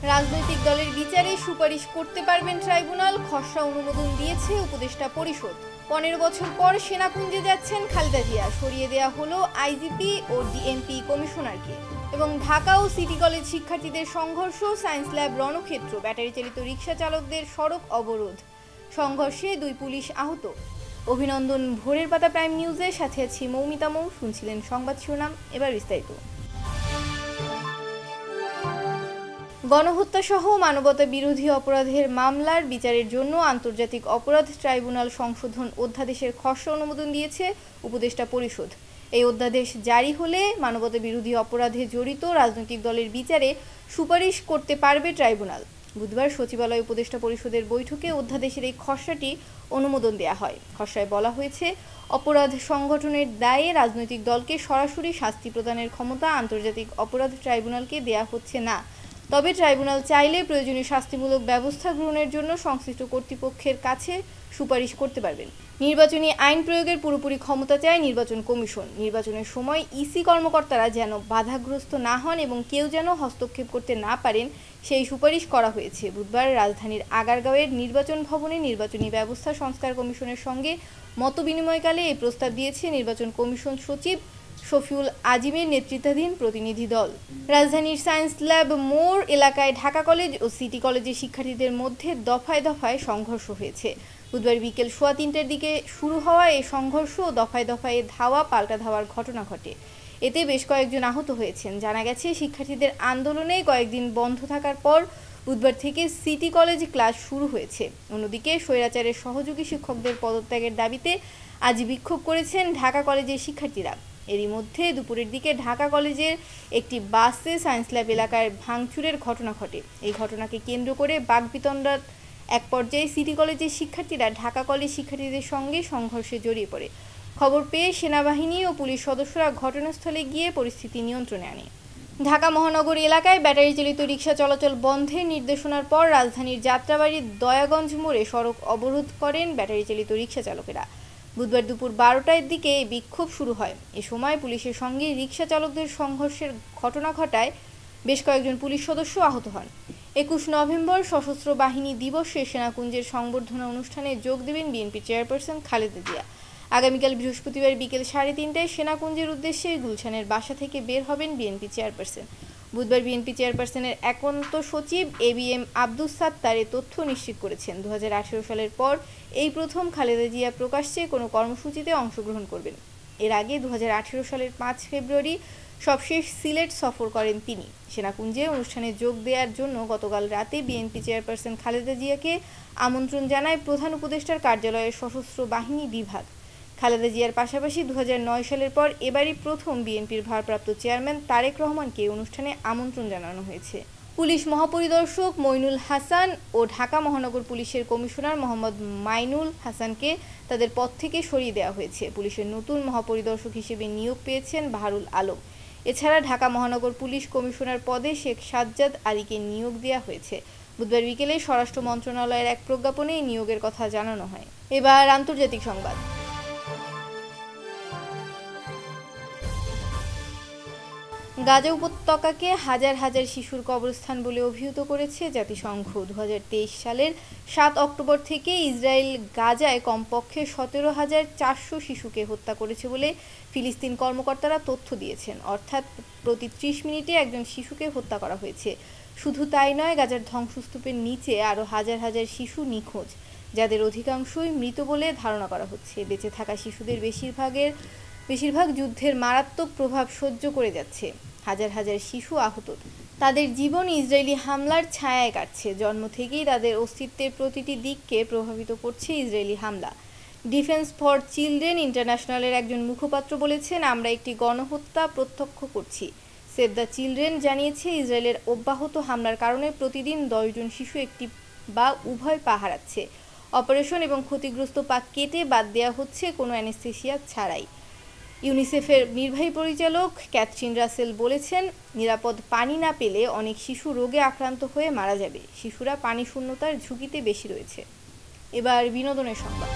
রাজনৈতিক দলের বিচারে সুপারিশ করতে পারবেন ট্রাইব্যুনাল, খসড়া অনুমোদন দিয়েছে উপদেষ্টা পরিষদ। 15 বছর পর সেনাকুঞ্জে যাচ্ছেন খালেদা জিয়া, সরিয়ে দেয়া হলো আইজিপি ও ডিএমপি কমিশনারকে। এবং ঢাকা ও সিটি কলেজ শিক্ষার্থীদের সংঘর্ষ, সায়েন্স ল্যাব রণক্ষেত্র, ব্যাটারি চালিত রিকশা চালকদের সড়ক অবরোধ, সংঘর্ষে 2 পুলিশ আহত। অভিনন্দন, ভোরের পাতা প্রাইম নিউজের সাথে আছি মৌমিতা মৌ। শুনছিলেন সংবাদ শিরোনাম, এবার বিস্তারিত। গণহত্যা সহ মানবতা বিরোধী অপরাধের মামলার বিচারের জন্য আন্তর্জাতিক অপরাধ ট্রাইব্যুনাল সংশোধন অধ্যাদেশের খসড়া অনুমোদন দিয়েছে উপদেষ্টা পরিষদ। এই অধ্যাদেশ জারি হলে মানবতা বিরোধী অপরাধে জড়িত রাজনৈতিক দলের বিচারে সুপারিশ করতে পারবে ট্রাইব্যুনাল। বুধবার সচিবালয় উপদেষ্টা পরিষদের বৈঠকে অধ্যাদেশের এই খসড়াটি অনুমোদন দেওয়া হয়। খসড়ায় বলা হয়েছে, অপরাধ সংগঠনের দায়ে রাজনৈতিক দলকে সরাসরি শাস্তি প্রদানের ক্ষমতা আন্তর্জাতিক অপরাধ ট্রাইব্যুনালকে দেয়া হচ্ছে না। তবে ট্রাইব্যুনাল চাইলে প্রয়োজনীয় শাস্তিমূলক ব্যবস্থা গ্রহণের জন্য সংশ্লিষ্ট কর্তৃপক্ষের কাছে সুপারিশ করতে পারবেন। নির্বাচনী আইন প্রয়োগের পুরোপুরি ক্ষমতা চায় নির্বাচন কমিশন। নির্বাচনের সময় ইসি কর্মকর্তারা যেন বাধাগ্রস্ত না হন এবং কেউ যেন হস্তক্ষেপ করতে না পারেন, সেই সুপারিশ করা হয়েছে। বুধবার রাজধানীর আগারগাঁওয়ের নির্বাচন ভবনে নির্বাচনী ব্যবস্থা সংস্কার কমিশনের সঙ্গে মতবিনিময়কালে এই প্রস্তাব দিয়েছে নির্বাচন কমিশন সচিব শফিউল আজিমের নেতৃত্বাধীন প্রতিনিধি দল। রাজধানীর সায়েন্স ল্যাব মোড় এলাকায় ঢাকা কলেজ ও সিটি কলেজের শিক্ষার্থীদের মধ্যে দফায় দফায় সংঘর্ষ হয়েছে। বুধবার বিকেল 3:15টার দিকে শুরু হওয়া এই সংঘর্ষ ও দফায় দফায় ধাওয়া পাল্টা ধাওয়ার ঘটনা ঘটে। এতে বেশ কয়েকজন আহত হয়েছেন। জানা গেছে, শিক্ষার্থীদের আন্দোলনে কয়েকদিন বন্ধ থাকার পর বুধবার থেকে সিটি কলেজ ক্লাস শুরু হয়েছে। অন্যদিকে স্বৈরাচারের সহযোগী শিক্ষকদের পদত্যাগের দাবিতে আজ বিক্ষোভ করেছেন ঢাকা কলেজের শিক্ষার্থীরা। এরই মধ্যে দুপুরের দিকে ঢাকা কলেজের একটি বাসে সায়েন্স ল্যাব এলাকায় ভাঙচুরের ঘটনা ঘটে। এই ঘটনাকে কেন্দ্র করে বাকবিতণ্ডার এক পর্যায়ে সিটি কলেজের শিক্ষার্থীরা ঢাকা কলেজ শিক্ষার্থীদের সঙ্গে সংঘর্ষে জড়িয়ে পড়ে। খবর পেয়ে সেনাবাহিনী ও পুলিশ সদস্যরা ঘটনাস্থলে গিয়ে পরিস্থিতি নিয়ন্ত্রণে আনে। ঢাকা মহানগর এলাকায় ব্যাটারি চালিত রিকশা চলাচল বন্ধের নির্দেশনার পর রাজধানীর যাত্রাবাড়ির দয়াগঞ্জ মোড়ে সড়ক অবরোধ করেন ব্যাটারি চালিত রিকশা চালকেরা। বুধবার দুপুর 12টার দিকে এই বিক্ষোভ শুরু হয়। এ সময় পুলিশের সঙ্গে রিকশা চালকদের সংঘর্ষের ঘটনা ঘটায় বেশ কয়েকজন পুলিশ সদস্য আহত হন। 21 নভেম্বর সশস্ত্র বাহিনী দিবসে সেনাকুঞ্জের সংবর্ধনা অনুষ্ঠানে যোগ দেবেন বিএনপি চেয়ারপারসন খালেদা জিয়া। আগামীকাল বৃহস্পতিবার বিকেল 3:30টায় সেনাকুঞ্জের উদ্দেশ্যে গুলশানের বাসা থেকে বের হবেন বিএনপি চেয়ারপারসন। বুধবার বিএনপি চেয়ারপারসনের একান্ত সচিব এবিএম আব্দুস সাত্তার এ তথ্য নিশ্চিত করেছেন। 2018 সালের পর এই প্রথম খালেদা জিয়া প্রকাশ্যে কোনো কর্মসূচিতে অংশগ্রহণ করবেন। এর আগে 2018 সালের 5 ফেব্রুয়ারি সবশেষ সিলেট সফর করেন তিনি। সেনাকুঞ্জে অনুষ্ঠানে যোগ দেওয়ার জন্য গতকাল রাতে বিএনপি চেয়ারপারসন খালেদা জিয়াকে আমন্ত্রণ জানায় প্রধান উপদেষ্টার কার্যালয়ের সশস্ত্র বাহিনী বিভাগ। খালেদা জিয়ার পাশাপাশি 2009 সালের পর এবারই প্রথম বিএনপির ভারপ্রাপ্ত চেয়ারম্যান তারেক রহমানকে অনুষ্ঠানে আমন্ত্রণ জানানো হয়েছে। পুলিশ মহাপরিদর্শক মইনুল হাসান ও ঢাকা মহানগর পুলিশের কমিশনার মোহাম্মদ মাইনুল হাসানকে তাদের পদ থেকে সরিয়ে দেওয়া হয়েছে। পুলিশের নতুন মহাপরিদর্শক হিসেবে নিয়োগ পেয়েছেন বাহারুল আলম। এছাড়া ঢাকা মহানগর পুলিশ কমিশনার পদে শেখ সাজ্জাদ আলীকে নিয়োগ দেওয়া হয়েছে। বুধবার বিকেলে স্বরাষ্ট্র মন্ত্রণালয়ের এক প্রজ্ঞাপনে এই নিয়োগের কথা জানানো হয়। এবার আন্তর্জাতিক সংবাদ। গাজা উপত্যকাকে হাজার হাজার শিশুর কবরস্থান বলে অভিহিত করেছে জাতিসংঘ। 2023 সালের 7 অক্টোবর থেকে ইসরায়েল গাজায় কমপক্ষে 17,400 শিশুকে হত্যা করেছে বলে ফিলিস্তিন কর্মকর্তারা তথ্য দিয়েছেন। অর্থাৎ প্রতি 30 মিনিটে একজন শিশুকে হত্যা করা হয়েছে। শুধু তাই নয়, গাজার ধ্বংসস্তূপের নিচে আরও হাজার হাজার শিশু নিখোঁজ, যাদের অধিকাংশই মৃত বলে ধারণা করা হচ্ছে। বেঁচে থাকা শিশুদের বেশিরভাগ যুদ্ধের মারাত্মক প্রভাব সহ্য করে যাচ্ছে। হাজার হাজার শিশু আহত, তাদের জীবন ইসরায়েলি হামলার ছায়ায় কাটছে। জন্ম থেকেই তাদের অস্তিত্বের প্রতিটি দিককে প্রভাবিত করছে ইসরায়েলি হামলা। ডিফেন্স ফর চিলড্রেন ইন্টারন্যাশনালের একজন মুখপাত্র বলেছেন, আমরা একটি গণহত্যা প্রত্যক্ষ করছি। সেভ দ্য চিলড্রেন জানিয়েছে, ইসরায়েলের অব্যাহত হামলার কারণে প্রতিদিন 10 জন শিশু একটি বা উভয় পা হারাচ্ছে। অপারেশন এবং ক্ষতিগ্রস্ত পা কেটে বাদ দেওয়া হচ্ছে কোনো অ্যানেস্থেসিয়া ছাড়াই। ইউনিসেফের নির্বাহী পরিচালক ক্যাথরিন রাসেল বলেছেন, নিরাপদ পানি না পেলে অনেক শিশু রোগে আক্রান্ত হয়ে মারা যাবে। শিশুরা পানি শূন্যতার ঝুঁকিতে বেশি রয়েছে। এবার বিনোদনের সংবাদ।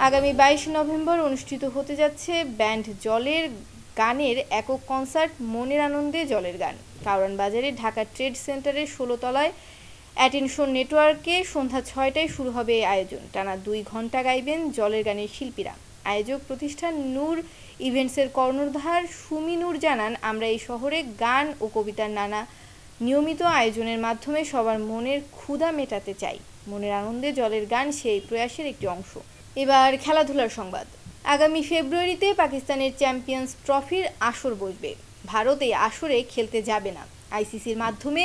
আগামী 22 নভেম্বর অনুষ্ঠিত হতে যাচ্ছে ব্যান্ড জলের গানের একক কনসার্ট মনের আনন্দে জলের গান। কারওয়ান বাজারে ঢাকা ট্রেড সেন্টারের ১৬ তলায় অ্যাটেনশন নেটওয়ার্কে সন্ধ্যা ৬টায় শুরু হবে এই আয়োজন। টানা ২ ঘণ্টা গাইবেন জলের গানের শিল্পীরা। আয়োজক প্রতিষ্ঠান নূর ইভেন্টসের কর্ণধার সুমি নূর জানান, আমরা এই শহরে গান ও কবিতার নানা নিয়মিত আয়োজনের মাধ্যমে সবার মনের ক্ষুধা মেটাতে চাই। মনের আনন্দে জলের গান সেই প্রয়াসের একটি অংশ। এবার খেলাধুলার সংবাদ। আগামী ফেব্রুয়ারিতে পাকিস্তানের চ্যাম্পিয়ন্স ট্রফির আসর বসবে। ভারত এই আসরে খেলতে যাবে না। আইসিসির মাধ্যমে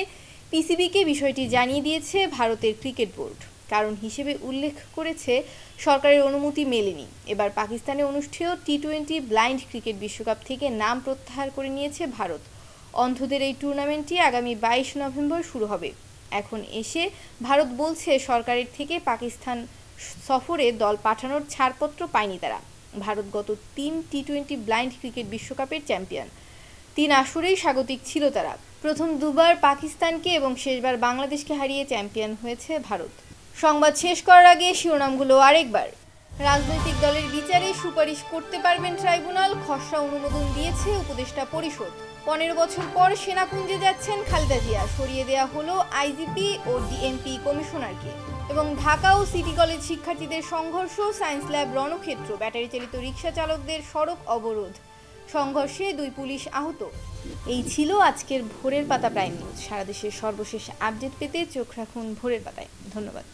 পিসিবিকে বিষয়টি জানিয়ে দিয়েছে ভারতের ক্রিকেট বোর্ড। কারণ হিসেবে উল্লেখ করেছে সরকারের অনুমতি মেলেনি। এবার পাকিস্তানে অনুষ্ঠেয় টি-20 ব্লাইন্ড ক্রিকেট বিশ্বকাপ থেকে নাম প্রত্যাহার করে নিয়েছে ভারত। অন্ধদের এই টুর্নামেন্টটি আগামী ২২ নভেম্বর শুরু হবে। এখন এসে ভারত বলছে সরকারের থেকে পাকিস্তান সফরে দল পাঠানোর ছাড়পত্র পায়নি তারা। ভারত গত ৩ টি-20 ব্লাইন্ড ক্রিকেট বিশ্বকাপের চ্যাম্পিয়ন। ৩ আসরেই স্বাগতিক ছিল তারা। প্রথম দুবার পাকিস্তানকে এবং শেষবার বাংলাদেশকে হারিয়ে চ্যাম্পিয়ন হয়েছে ভারত। সংবাদ শেষ করার আগে শিরোনামগুলো আরেকবার। রাজনৈতিক দলের বিচারে সুপারিশ করতে পারবেন ট্রাইব্যুনাল, খসড়া অনুমোদন দিয়েছে উপদেষ্টা পরিষদ। ১৫ বছর পর সেনাকুঞ্জে যাচ্ছেন খালেদা জিয়া, সরিয়ে দেয়া হলো আইজিপি ও ডিএমপি কমিশনারকে। এবং ঢাকা ও সিটি কলেজ শিক্ষার্থীদের সংঘর্ষ, সায়েন্স ল্যাব রণক্ষেত্র, ব্যাটারি চালিত রিকশা চালকদের সড়ক অবরোধ, সংঘর্ষে 2 পুলিশ আহত। এই ছিল আজকের ভোরের পাতা প্রাইম নিউজ। সারা দেশের সর্বশেষ আপডেট পেতে চোখ রাখুন ভোরের পাতায়। ধন্যবাদ।